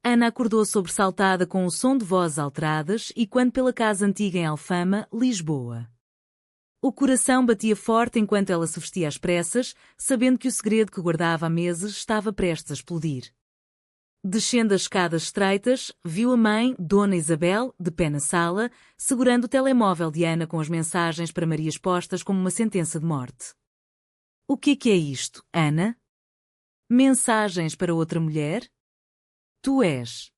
Ana acordou sobressaltada com o som de vozes alteradas e quando pela casa antiga em Alfama, Lisboa. O coração batia forte enquanto ela se vestia às pressas, sabendo que o segredo que guardava há meses estava prestes a explodir. Descendo as escadas estreitas, viu a mãe, Dona Isabel, de pé na sala, segurando o telemóvel de Ana com as mensagens para Maria expostas como uma sentença de morte. O que é isto, Ana? Mensagens para outra mulher? Tu és.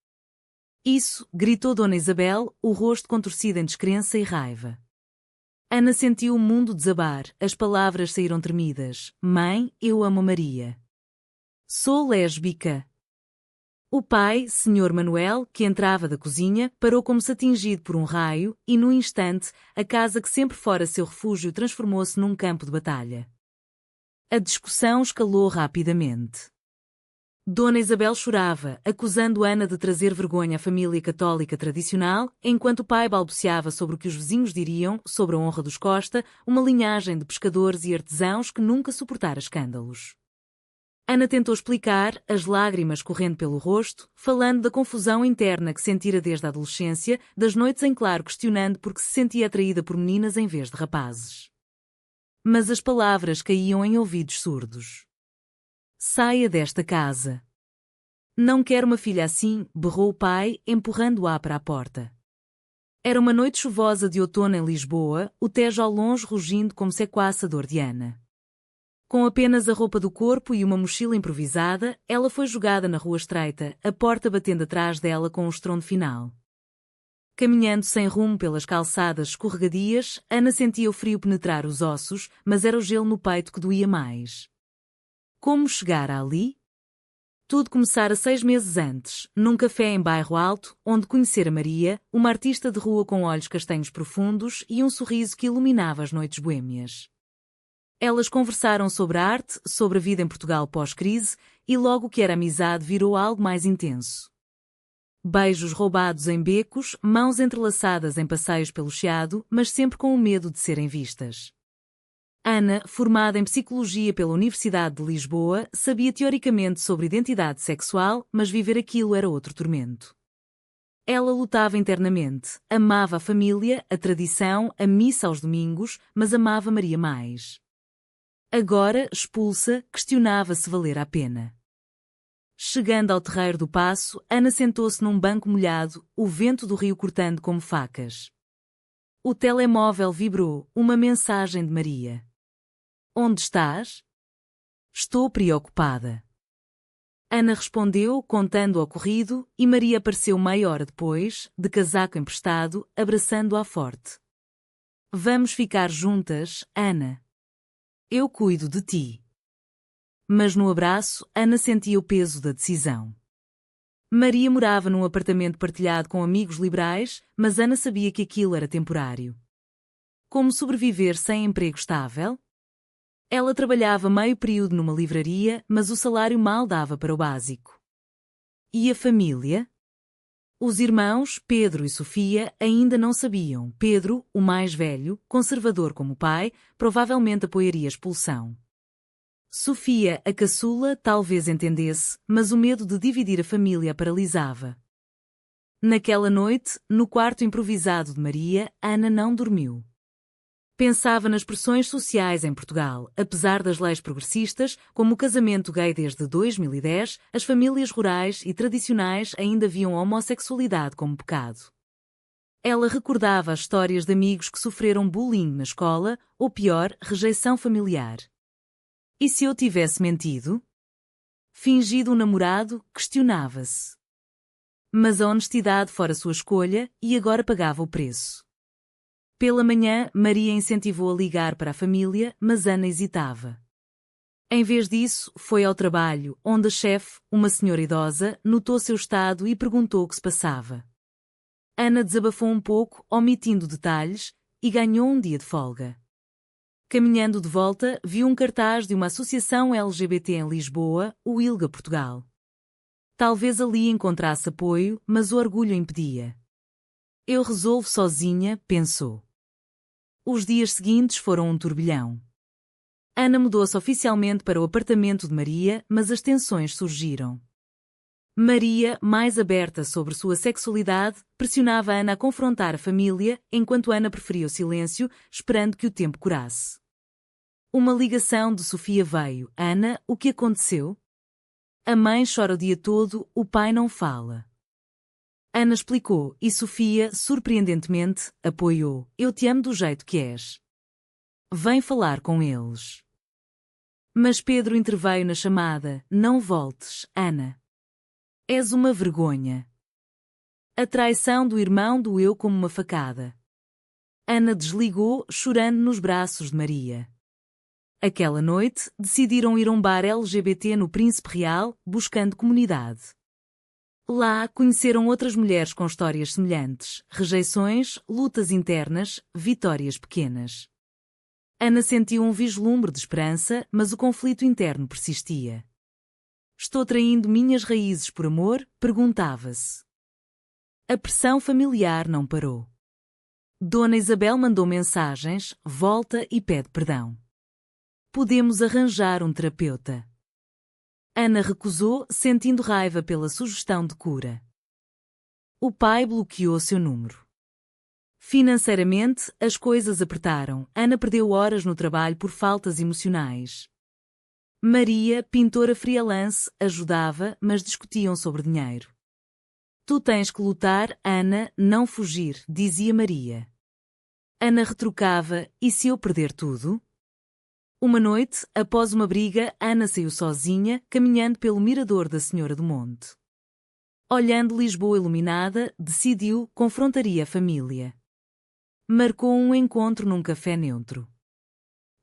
Isso, gritou Dona Isabel, o rosto contorcido em descrença e raiva. Ana sentiu o mundo desabar, as palavras saíram tremidas. Mãe, eu amo Maria. Sou lésbica. O pai, Sr. Manuel, que entrava da cozinha, parou como se atingido por um raio e, num instante, a casa que sempre fora seu refúgio transformou-se num campo de batalha. A discussão escalou rapidamente. Dona Isabel chorava, acusando Ana de trazer vergonha à família católica tradicional, enquanto o pai balbuciava sobre o que os vizinhos diriam sobre a honra dos Costa, uma linhagem de pescadores e artesãos que nunca suportara escândalos. Ana tentou explicar, as lágrimas correndo pelo rosto, falando da confusão interna que sentira desde a adolescência, das noites em claro questionando porque se sentia atraída por meninas em vez de rapazes. Mas as palavras caíam em ouvidos surdos. Saia desta casa. Não quero uma filha assim, berrou o pai, empurrando-a para a porta. Era uma noite chuvosa de outono em Lisboa, o Tejo ao longe rugindo como sequaça dor de Ana. Com apenas a roupa do corpo e uma mochila improvisada, ela foi jogada na rua estreita, a porta batendo atrás dela com um estrondo final. Caminhando sem rumo pelas calçadas escorregadias, Ana sentia o frio penetrar os ossos, mas era o gelo no peito que doía mais. Como chegar ali? Tudo começara 6 meses antes, num café em Bairro Alto, onde conhecera Maria, uma artista de rua com olhos castanhos profundos e um sorriso que iluminava as noites boêmias. Elas conversaram sobre a arte, sobre a vida em Portugal pós-crise, e logo o que era amizade virou algo mais intenso. Beijos roubados em becos, mãos entrelaçadas em passeios pelo Chiado, mas sempre com o medo de serem vistas. Ana, formada em Psicologia pela Universidade de Lisboa, sabia teoricamente sobre identidade sexual, mas viver aquilo era outro tormento. Ela lutava internamente, amava a família, a tradição, a missa aos domingos, mas amava Maria mais. Agora, expulsa, questionava se valera a pena. Chegando ao terreiro do Paço, Ana sentou-se num banco molhado, o vento do rio cortando como facas. O telemóvel vibrou, uma mensagem de Maria. Onde estás? Estou preocupada. Ana respondeu, contando o ocorrido, e Maria apareceu meia hora depois, de casaco emprestado, abraçando-a forte. Vamos ficar juntas, Ana. Eu cuido de ti. Mas no abraço, Ana sentia o peso da decisão. Maria morava num apartamento partilhado com amigos liberais, mas Ana sabia que aquilo era temporário. Como sobreviver sem emprego estável? Ela trabalhava meio período numa livraria, mas o salário mal dava para o básico. E a família? Os irmãos, Pedro e Sofia, ainda não sabiam. Pedro, o mais velho, conservador como o pai, provavelmente apoiaria a expulsão. Sofia, a caçula, talvez entendesse, mas o medo de dividir a família a paralisava. Naquela noite, no quarto improvisado de Maria, Ana não dormiu. Pensava nas pressões sociais em Portugal. Apesar das leis progressistas, como o casamento gay desde 2010, as famílias rurais e tradicionais ainda viam a homossexualidade como pecado. Ela recordava as histórias de amigos que sofreram bullying na escola, ou pior, rejeição familiar. E se eu tivesse mentido? Fingido um namorado, questionava-se. Mas a honestidade fora sua escolha, e agora pagava o preço. Pela manhã, Maria incentivou a ligar para a família, mas Ana hesitava. Em vez disso, foi ao trabalho, onde a chefe, uma senhora idosa, notou seu estado e perguntou o que se passava. Ana desabafou um pouco, omitindo detalhes, e ganhou um dia de folga. Caminhando de volta, viu um cartaz de uma associação LGBT em Lisboa, o ILGA Portugal. Talvez ali encontrasse apoio, mas o orgulho impedia. Eu resolvo sozinha, pensou. Os dias seguintes foram um turbilhão. Ana mudou-se oficialmente para o apartamento de Maria, mas as tensões surgiram. Maria, mais aberta sobre sua sexualidade, pressionava Ana a confrontar a família, enquanto Ana preferia o silêncio, esperando que o tempo curasse. Uma ligação de Sofia veio. Ana, o que aconteceu? A mãe chora o dia todo, o pai não fala. Ana explicou, e Sofia, surpreendentemente, apoiou. Eu te amo do jeito que és. Vem falar com eles. Mas Pedro interveio na chamada. Não voltes, Ana. És uma vergonha. A traição do irmão doeu como uma facada. Ana desligou, chorando nos braços de Maria. Aquela noite, decidiram ir a um bar LGBT no Príncipe Real, buscando comunidade. Lá, conheceram outras mulheres com histórias semelhantes, rejeições, lutas internas, vitórias pequenas. Ana sentiu um vislumbre de esperança, mas o conflito interno persistia. Estou traindo minhas raízes por amor? Perguntava-se. A pressão familiar não parou. Dona Isabel mandou mensagens, volta e pede perdão. Podemos arranjar um terapeuta. Ana recusou, sentindo raiva pela sugestão de cura. O pai bloqueou seu número. Financeiramente, as coisas apertaram. Ana perdeu horas no trabalho por faltas emocionais. Maria, pintora freelance, ajudava, mas discutiam sobre dinheiro. Tu tens que lutar, Ana, não fugir, dizia Maria. Ana retrucava, e se eu perder tudo? Uma noite, após uma briga, Ana saiu sozinha, caminhando pelo mirador da Senhora do Monte. Olhando Lisboa iluminada, decidiu, confrontaria a família. Marcou um encontro num café neutro.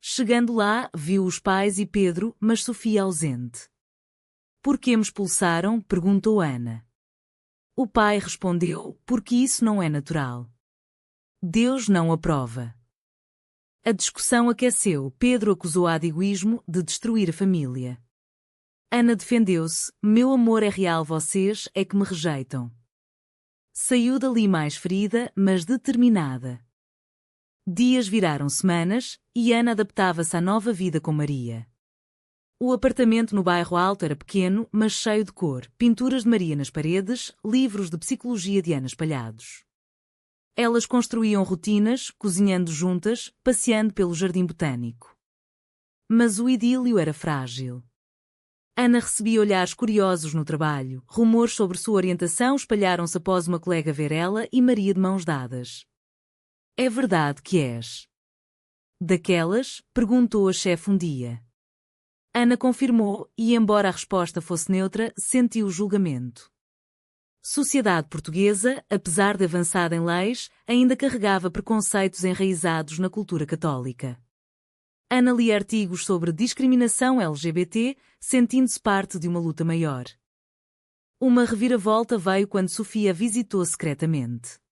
Chegando lá, viu os pais e Pedro, mas Sofia ausente. Por que me expulsaram? Perguntou Ana. O pai respondeu, porque isso não é natural. Deus não aprova. A discussão aqueceu. Pedro acusou-a de egoísmo, de destruir a família. Ana defendeu-se, meu amor é real, vocês é que me rejeitam. Saiu dali mais ferida, mas determinada. Dias viraram semanas, e Ana adaptava-se à nova vida com Maria. O apartamento no bairro Alto era pequeno, mas cheio de cor, pinturas de Maria nas paredes, livros de psicologia de Ana espalhados. Elas construíam rotinas, cozinhando juntas, passeando pelo jardim botânico. Mas o idílio era frágil. Ana recebia olhares curiosos no trabalho, rumores sobre sua orientação espalharam-se após uma colega ver ela e Maria de mãos dadas. É verdade que és daquelas? Perguntou a chefe um dia. Ana confirmou, e embora a resposta fosse neutra, sentiu o julgamento. Sociedade portuguesa, apesar de avançada em leis, ainda carregava preconceitos enraizados na cultura católica. Ana lia artigos sobre discriminação LGBT, sentindo-se parte de uma luta maior. Uma reviravolta veio quando Sofia a visitou secretamente.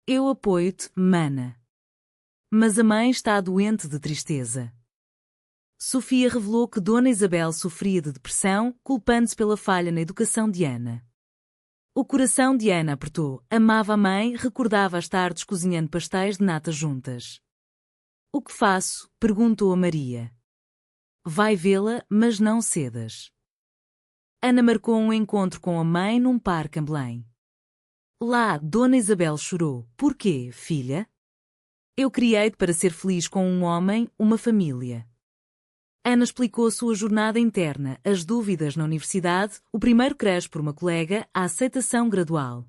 Eu apoio-te, mana. Mas a mãe está doente de tristeza. Sofia revelou que Dona Isabel sofria de depressão, culpando-se pela falha na educação de Ana. O coração de Ana apertou, amava a mãe, recordava as tardes cozinhando pastéis de nata juntas. O que faço? Perguntou a Maria. Vai vê-la, mas não cedas. Ana marcou um encontro com a mãe num parque em Belém. Lá, Dona Isabel chorou. Porquê, filha? Eu criei-te para ser feliz com um homem, uma família. Ana explicou sua jornada interna, as dúvidas na universidade, o primeiro crush por uma colega, a aceitação gradual.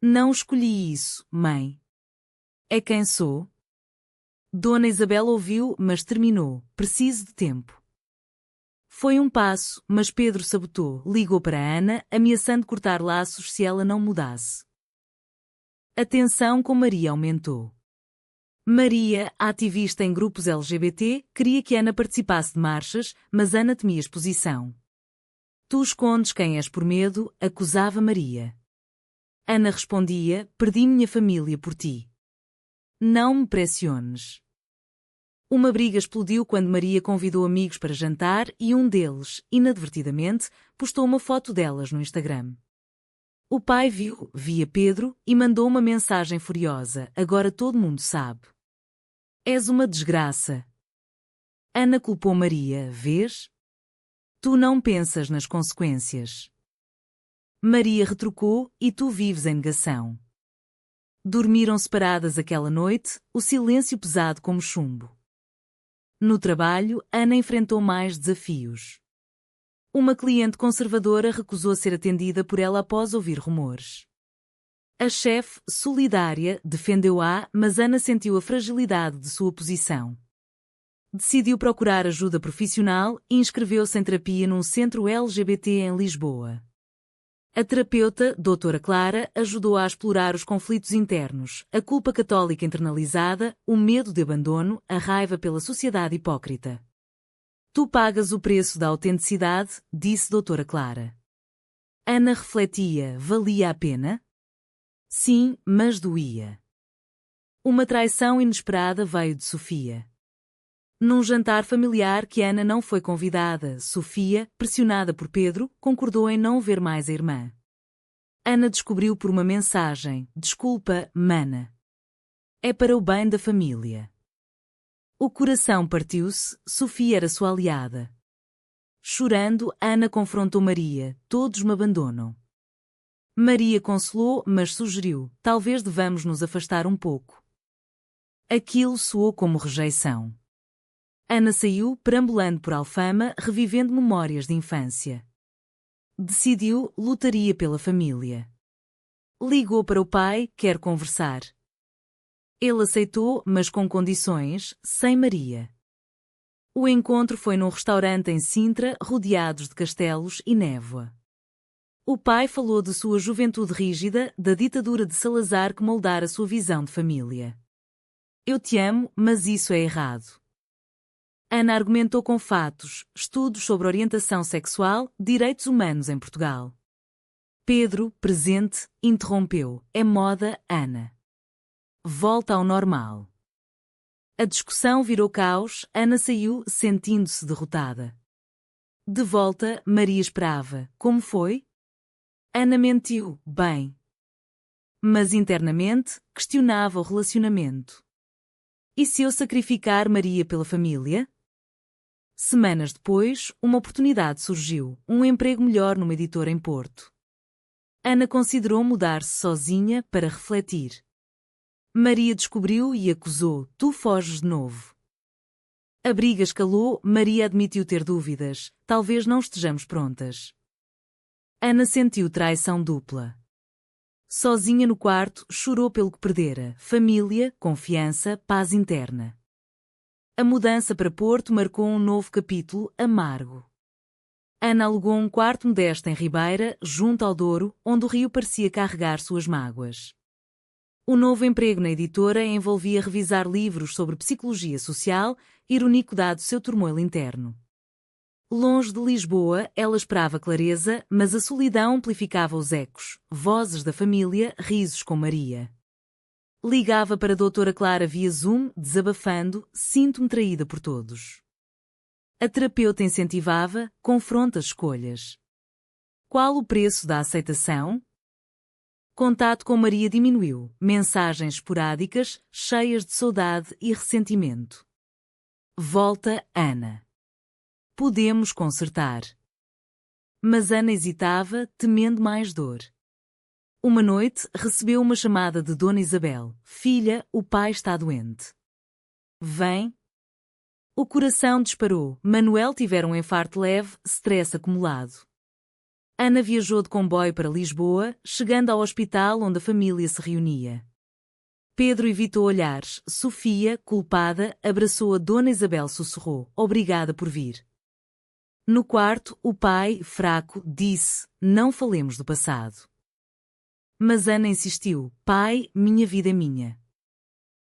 Não escolhi isso, mãe. É quem sou? Dona Isabel ouviu, mas terminou. Preciso de tempo. Foi um passo, mas Pedro sabotou, ligou para Ana, ameaçando cortar laços se ela não mudasse. A tensão com Maria aumentou. Maria, ativista em grupos LGBT, queria que Ana participasse de marchas, mas Ana temia exposição. Tu escondes quem és por medo, acusava Maria. Ana respondia, perdi minha família por ti. Não me pressiones. Uma briga explodiu quando Maria convidou amigos para jantar e um deles, inadvertidamente, postou uma foto delas no Instagram. O pai viu, via Pedro, e mandou uma mensagem furiosa, agora todo mundo sabe. És uma desgraça. Ana culpou Maria, vês? Tu não pensas nas consequências. Maria retrucou, e tu vives em negação. Dormiram separadas aquela noite, o silêncio pesado como chumbo. No trabalho, Ana enfrentou mais desafios. Uma cliente conservadora recusou ser atendida por ela após ouvir rumores. A chefe, solidária, defendeu-a, mas Ana sentiu a fragilidade de sua posição. Decidiu procurar ajuda profissional e inscreveu-se em terapia num centro LGBT em Lisboa. A terapeuta, doutora Clara, ajudou-a a explorar os conflitos internos, a culpa católica internalizada, o medo de abandono, a raiva pela sociedade hipócrita. Tu pagas o preço da autenticidade, disse doutora Clara. Ana refletia, valia a pena? Sim, mas doía. Uma traição inesperada veio de Sofia. Num jantar familiar que Ana não foi convidada, Sofia, pressionada por Pedro, concordou em não ver mais a irmã. Ana descobriu por uma mensagem: desculpa, mana. É para o bem da família. O coração partiu-se, Sofia era sua aliada. Chorando, Ana confrontou Maria: todos me abandonam. Maria consolou, mas sugeriu: talvez devamos nos afastar um pouco. Aquilo soou como rejeição. Ana saiu, perambulando por Alfama, revivendo memórias de infância. Decidiu, lutaria pela família. Ligou para o pai, quer conversar. Ele aceitou, mas com condições, sem Maria. O encontro foi num restaurante em Sintra, rodeados de castelos e névoa. O pai falou de sua juventude rígida, da ditadura de Salazar que moldara sua visão de família. Eu te amo, mas isso é errado. Ana argumentou com fatos, estudos sobre orientação sexual, direitos humanos em Portugal. Pedro, presente, interrompeu: é moda, Ana. Volta ao normal. A discussão virou caos, Ana saiu, sentindo-se derrotada. De volta, Maria esperava: como foi? Ana mentiu, bem. Mas internamente, questionava o relacionamento. E se eu sacrificar Maria pela família? Semanas depois, uma oportunidade surgiu, um emprego melhor numa editora em Porto. Ana considerou mudar-se sozinha para refletir. Maria descobriu e acusou: tu foges de novo. A briga escalou, Maria admitiu ter dúvidas: talvez não estejamos prontas. Ana sentiu traição dupla. Sozinha no quarto, chorou pelo que perdera: família, confiança, paz interna. A mudança para Porto marcou um novo capítulo, amargo. Ana alugou um quarto modesto em Ribeira, junto ao Douro, onde o rio parecia carregar suas mágoas. O novo emprego na editora envolvia revisar livros sobre psicologia social, irônico dado seu turmoil interno. Longe de Lisboa, ela esperava clareza, mas a solidão amplificava os ecos, vozes da família, risos com Maria. Ligava para a doutora Clara via Zoom, desabafando: sinto-me traída por todos. A terapeuta incentivava: confronta as escolhas. Qual o preço da aceitação? Contato com Maria diminuiu, mensagens esporádicas, cheias de saudade e ressentimento. Volta, Ana. Podemos consertar. Mas Ana hesitava, temendo mais dor. Uma noite, recebeu uma chamada de Dona Isabel: filha, o pai está doente. Vem. O coração disparou. Manuel tivera um infarto leve, stress acumulado. Ana viajou de comboio para Lisboa, chegando ao hospital onde a família se reunia. Pedro evitou olhares. Sofia, culpada, abraçou a Dona Isabel, sussurrou: obrigada por vir. No quarto, o pai, fraco, disse: não falemos do passado. Mas Ana insistiu: pai, minha vida é minha.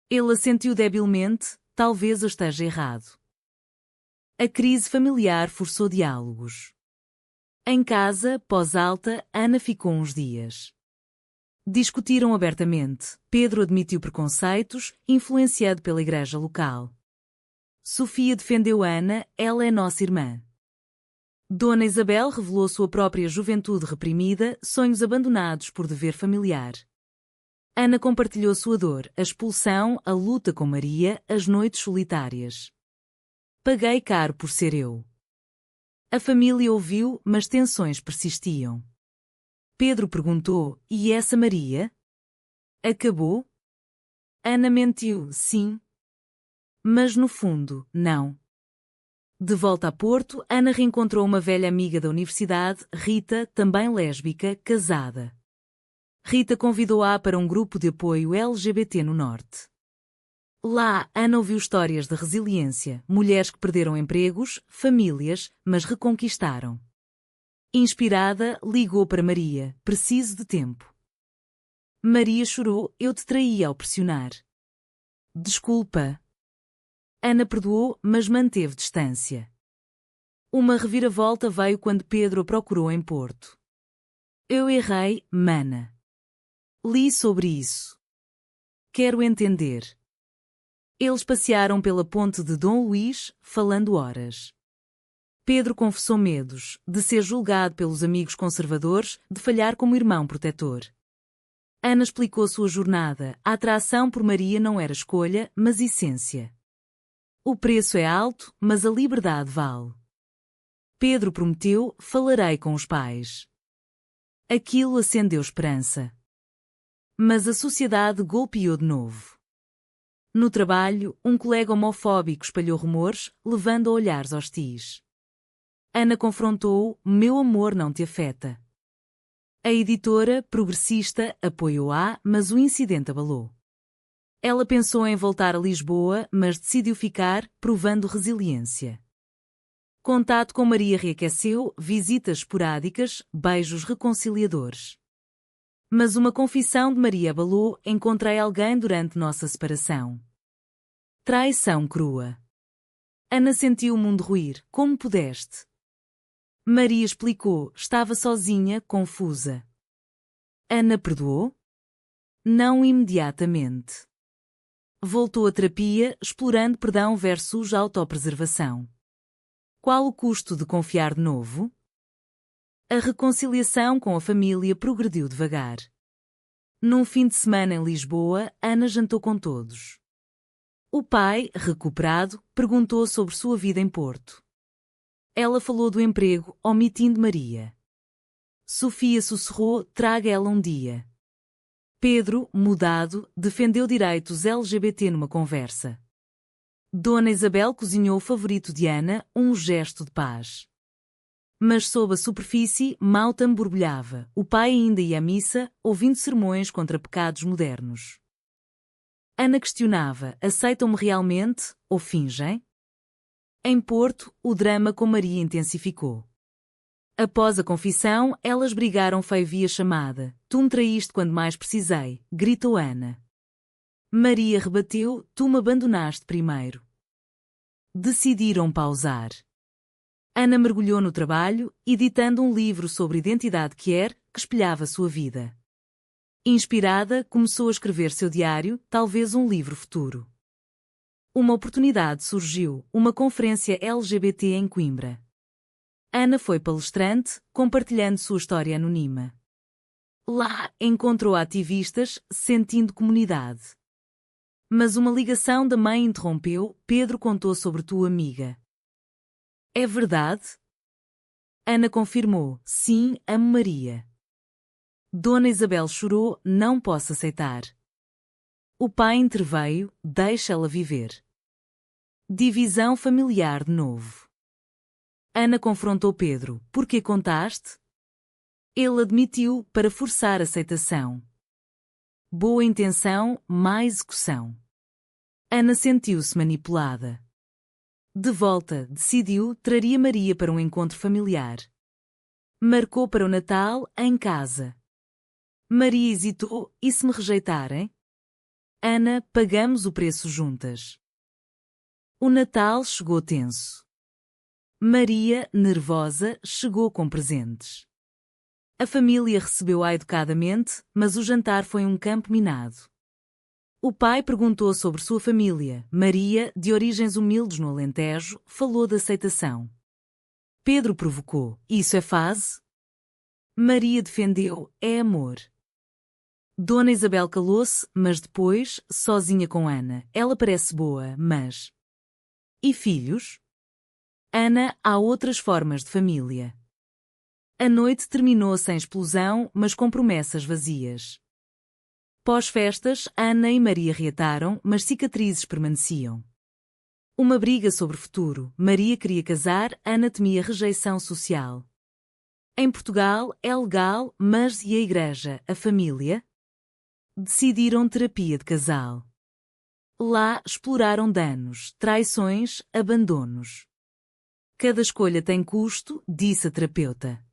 Ele assentiu debilmente: talvez eu esteja errado. A crise familiar forçou diálogos. Em casa, pós-alta, Ana ficou uns dias. Discutiram abertamente. Pedro admitiu preconceitos, influenciado pela igreja local. Sofia defendeu Ana: ela é nossa irmã. Dona Isabel revelou sua própria juventude reprimida, sonhos abandonados por dever familiar. Ana compartilhou sua dor, a expulsão, a luta com Maria, as noites solitárias. Paguei caro por ser eu. A família ouviu, mas tensões persistiam. Pedro perguntou: e essa Maria? Acabou? Ana mentiu: sim. Mas no fundo, não. De volta a Porto, Ana reencontrou uma velha amiga da universidade, Rita, também lésbica, casada. Rita convidou-a para um grupo de apoio LGBT no Norte. Lá, Ana ouviu histórias de resiliência, mulheres que perderam empregos, famílias, mas reconquistaram. Inspirada, ligou para Maria: preciso de tempo. Maria chorou: eu te traí ao pressionar. Desculpa. Ana perdoou, mas manteve distância. Uma reviravolta veio quando Pedro a procurou em Porto. Eu errei, mana. Li sobre isso. Quero entender. Eles passearam pela ponte de Dom Luís, falando horas. Pedro confessou medos, de ser julgado pelos amigos conservadores, de falhar como irmão protetor. Ana explicou sua jornada: a atração por Maria não era escolha, mas essência. O preço é alto, mas a liberdade vale. Pedro prometeu: falarei com os pais. Aquilo acendeu esperança. Mas a sociedade golpeou de novo. No trabalho, um colega homofóbico espalhou rumores, levando a olhares hostis. Ana confrontou-o: meu amor não te afeta. A editora, progressista, apoiou-a, mas o incidente abalou. Ela pensou em voltar a Lisboa, mas decidiu ficar, provando resiliência. Contato com Maria reaqueceu, visitas esporádicas, beijos reconciliadores. Mas uma confissão de Maria abalou: encontrei alguém durante nossa separação. Traição crua. Ana sentiu o mundo ruir: como pudeste? Maria explicou: estava sozinha, confusa. Ana perdoou? Não imediatamente. Voltou à terapia, explorando perdão versus autopreservação. Qual o custo de confiar de novo? A reconciliação com a família progrediu devagar. Num fim de semana em Lisboa, Ana jantou com todos. O pai, recuperado, perguntou sobre sua vida em Porto. Ela falou do emprego, omitindo Maria. Sofia sussurrou: traga ela um dia. Pedro, mudado, defendeu direitos LGBT numa conversa. Dona Isabel cozinhou o favorito de Ana, um gesto de paz. Mas sob a superfície, Maltam borbulhava. O pai ainda ia à missa, ouvindo sermões contra pecados modernos. Ana questionava: aceitam-me realmente, ou fingem? Em Porto, o drama com Maria intensificou. Após a confissão, elas brigaram feio via chamada. Tu me traíste quando mais precisei, gritou Ana. Maria rebateu: tu me abandonaste primeiro. Decidiram pausar. Ana mergulhou no trabalho, editando um livro sobre identidade queer, que espelhava sua vida. Inspirada, começou a escrever seu diário, talvez um livro futuro. Uma oportunidade surgiu: uma conferência LGBT em Coimbra. Ana foi palestrante, compartilhando sua história anônima. Lá, encontrou ativistas, sentindo comunidade. Mas uma ligação da mãe interrompeu: Pedro contou sobre tua amiga. É verdade? Ana confirmou: sim, amo Maria. Dona Isabel chorou: não posso aceitar. O pai interveio: deixa-la viver. Divisão familiar de novo. Ana confrontou Pedro: por que contaste? Ele admitiu, para forçar aceitação. Boa intenção, má execução. Ana sentiu-se manipulada. De volta, decidiu, traria Maria para um encontro familiar. Marcou para o Natal, em casa. Maria hesitou: e se me rejeitarem? Ana: pagamos o preço juntas. O Natal chegou tenso. Maria, nervosa, chegou com presentes. A família recebeu-a educadamente, mas o jantar foi um campo minado. O pai perguntou sobre sua família. Maria, de origens humildes no Alentejo, falou de aceitação. Pedro provocou: isso é fase? Maria defendeu: é amor. Dona Isabel calou-se, mas depois, sozinha com Ana: ela parece boa, mas... E filhos? Ana: há outras formas de família. A noite terminou sem explosão, mas com promessas vazias. Pós-festas, Ana e Maria reataram, mas cicatrizes permaneciam. Uma briga sobre o futuro. Maria queria casar, Ana temia rejeição social. Em Portugal, é legal, mas e a igreja, a família? Decidiram terapia de casal. Lá exploraram danos, traições, abandonos. Cada escolha tem custo, disse a terapeuta.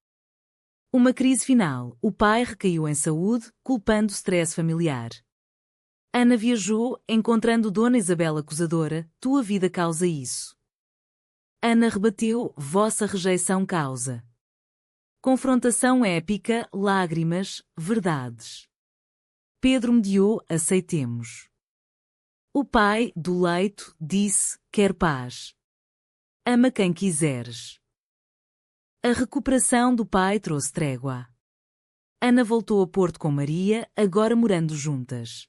Uma crise final. O pai recaiu em saúde, culpando o stress familiar. Ana viajou, encontrando Dona Isabel acusadora, tua vida causa isso. Ana rebateu, vossa rejeição causa. Confrontação épica, lágrimas, verdades. Pedro mediou, aceitemos. O pai, do leito, disse, quer paz. Ama quem quiseres. A recuperação do pai trouxe trégua. Ana voltou a Porto com Maria, agora morando juntas.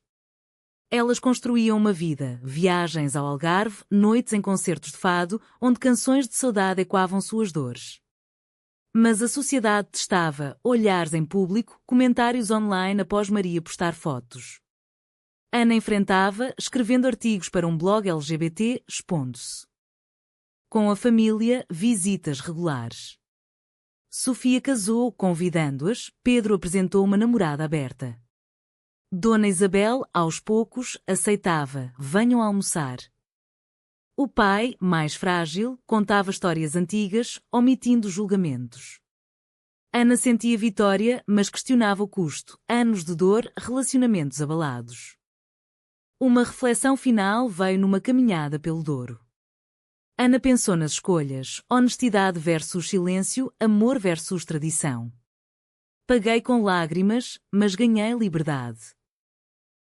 Elas construíam uma vida, viagens ao Algarve, noites em concertos de fado, onde canções de saudade ecoavam suas dores. Mas a sociedade testava, olhares em público, comentários online após Maria postar fotos. Ana enfrentava, escrevendo artigos para um blog LGBT, expondo-se. Com a família, visitas regulares. Sofia casou, convidando-as, Pedro apresentou uma namorada aberta. Dona Isabel, aos poucos, aceitava, venham almoçar. O pai, mais frágil, contava histórias antigas, omitindo julgamentos. Ana sentia vitória, mas questionava o custo, anos de dor, relacionamentos abalados. Uma reflexão final veio numa caminhada pelo Douro. Ana pensou nas escolhas, honestidade versus silêncio, amor versus tradição. Paguei com lágrimas, mas ganhei liberdade.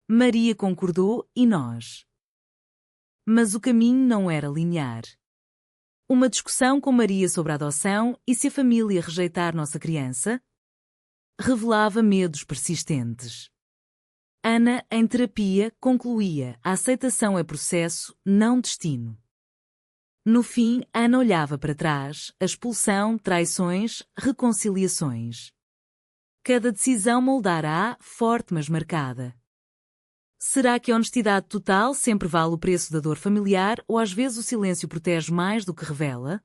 Maria concordou, e nós? Mas o caminho não era linear. Uma discussão com Maria sobre a adoção e se a família rejeitar nossa criança revelava medos persistentes. Ana, em terapia, concluía: a aceitação é processo, não destino. No fim, Ana olhava para trás, a expulsão, traições, reconciliações. Cada decisão moldará, forte mas marcada. Será que a honestidade total sempre vale o preço da dor familiar ou às vezes o silêncio protege mais do que revela?